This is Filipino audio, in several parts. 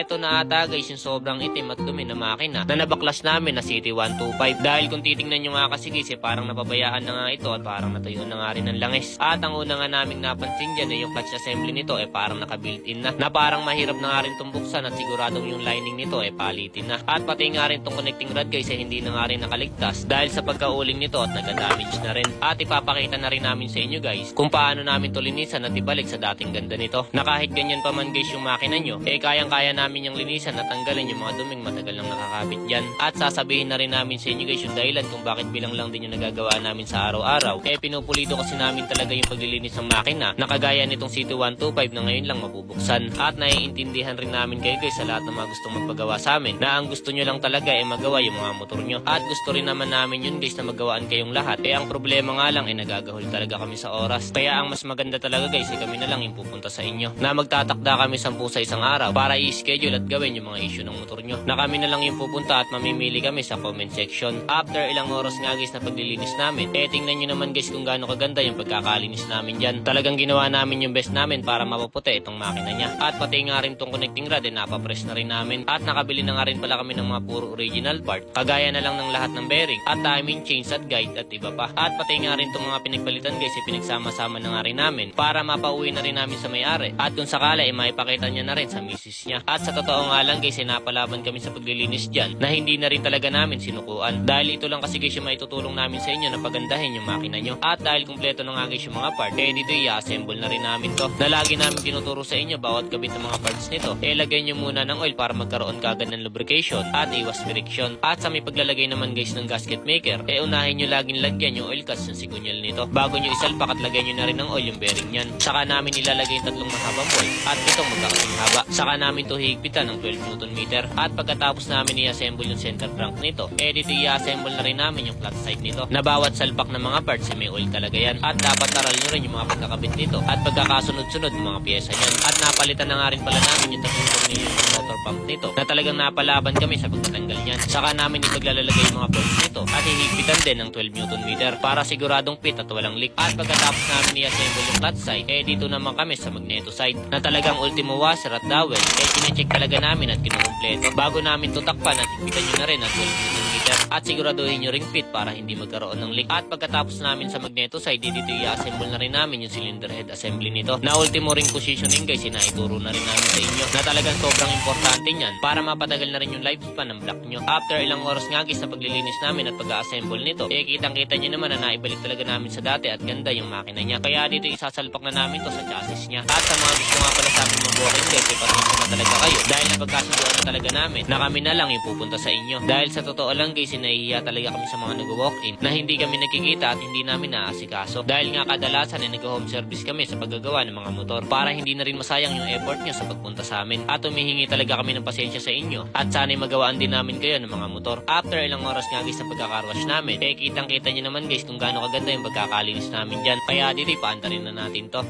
eto na ata guys yung sobrang itim at dumi na makina na nabaklas namin na City 125. Dahil kung titingnan nyo nga kasi guys, parang napabayaan na nga ito at parang natuyuan na nga rin ng langis. At ang una nga naming napansin dyan yung clutch assembly nito parang naka-built-in na parang mahirap na nga rin itong buksan at siguradong yung lining nito palitin na. At pati nga rin itong connecting rod guys hindi na nga rin nakaligtas dahil sa pagkauling nito at nagka-damage na rin. At ipapakita na rin namin sa inyo guys kung paano namin to linisan at ibalik sa dating ganda nito, na kahit ganyan pa man guys yung makina nyo kayang-kaya namin yung linisan at tanggalin yung mga duming matagal nang nakakabit dyan. At sasabihin na rin namin sa inyo guys yung dahilan kung bakit bilang lang din yung nagagawa namin sa araw-araw. Pinupulido kasi namin talaga yung paglilinis ng makina na kagaya nitong City 125 na ngayon lang mabubuksan. At naiintindihan rin namin kayo guys sa lahat ng mga gustong magpagawa sa amin na ang gusto nyo lang talaga magawa yung mga motor nyo. At gusto rin naman namin yun guys na magawaan kayong lahat. Ang problema nga lang nagagahol talaga kami sa oras. Kaya ang mas maganda talaga guys kami na lang yung pupunta sa inyo na magtatakda kami 10 sa isang araw para i-schedule at gawin yung mga issue ng motor nyo, na kami na lang yung pupunta at mamimili kami sa comment section. After ilang oras nga guys na paglilinis namin tingnan nyo naman guys kung gaano kaganda yung pagkakalinis namin dyan. Talagang ginawa namin yung best namin para mapaputi itong makina niya. At pati nga rin itong connecting rod napapress na rin namin. At nakabili na nga rin pala kami ng mga puro original part kagaya na lang ng lahat ng bearing at timing chains at guide at iba pa. At pati nga rin itong mga pinagpalitan guys pinagsama-sama na nga rin namin para mapauwi na rin namin sa may-ari. At kung sakala maipakita niya na rin sa misis niya. At sa totoo nga lang guys napalaban kami sa paglilinis dyan na hindi na rin talaga namin sinukuan. Dahil ito lang kasi guys yung maitutulong namin sa inyo na pagandahin yung makina nyo. At dahil kumpleto na nga guys yung mga part dito i-assemble na rin namin to, na lagi namin tinuturo sa inyo bawat kabit ng mga parts nito. Lagay nyo muna ng oil para magkaroon kagad ng lubrication at iwas friction. At sa may paglalagay naman guys ng gasket maker unahin nyo laging lagyan yung oil cuts ng sigunyal nito bago nyo isalpak at lagay nyo na rin ng oil yung bearing nyan. Saka namin ilalagay yung tatlong mahabang bolt at itong magkakasing haba. Saka namin to higpitan ng 12 Newton meter. At pagkatapos namin i-assemble yung center crank nito dito i-assemble na rin namin yung flat side nito, na bawat salpak ng mga parts may oil talaga yan. At dapat taral nyo rin yung mga pagkakabit nito at pagkakasunod-sunod ng mga piyesa nyan. At napalitan na nga rin pala namin yung tatlong tornilyo yung motor pump nito na talagang napalaban kami sa pagtatanggal nyan. Saka namin ipaglalagay yung mga bolts nito at hihigpitan din ng 12 Newton meter para siguradong fit at walang leak. At pagkatapos namin i-assemble yung flat side dito naman kami sa magneto side na talagang ultimo washer at dowel chinecheck talaga namin at kinukumpleto bago namin tutakpan at higpitan nyo na rin ang 12 Newton meter at siguraduhin nyo ring fit para hindi magkaroon ng leak. At pagkatapos namin sa magneto side dito i-assemble na rin namin yung cylinder head assembly nito na ultimo ring positioning guys ituro na rin namin sa inyo na talagang sobrang importante nyan para mapatagal na rin yung lifespan ng block nyo. After ilang oras nga guys na paglilinis namin at pag-assemble nito kitang-kita nyo naman na naibalik talaga namin sa dati at ganda yung makina niya. Kaya dito isasalpak na namin to sa chassis niya. At sa mga gusto nga pala sa amin mag-walking guys pasensya na talaga kayo dahil napagkasunduan na talaga namin na kami na lang yung pupunta sa inyo. Dahil sa totoo lang guys nahihiya talaga kami sa mga nag-walk-in na hindi kami nakikita at hindi namin naaasikaso. Dahil nga kadalasan nag-home service kami sa paggagawa ng mga motor para hindi na rin masayang yung effort nyo sa pagpunta sa amin. At humihingi talaga kami ng pasensya sa inyo at sana'y magawaan din namin kayo ng mga motor. After ilang oras nga guys sa pagkakarwash namin kitang-kita nyo naman guys kung gaano kaganda yung pagkakalinis namin dyan. Kaya dito ipaanta rin na natin to.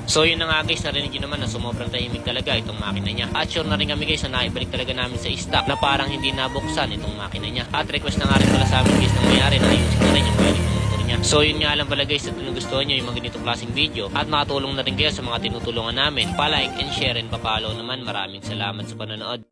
So yun na nga guys, narinig nyo naman na sumobrang tahimik talaga itong makina niya. At sure na rin kami guys na naibalik talaga namin sa stock na parang hindi nabuksan itong makina niya. At request na nga rin pala sa amin guys ng may-ari na ayusin na rin yung wiring ng motor niya. So yun nga lang pala guys, at kung nagustuhan nyo yung mga ganitong klaseng video at makatulong na rin kayo sa mga tinutulungan namin, pa-like and share and pa-follow naman. Maraming salamat sa panonood.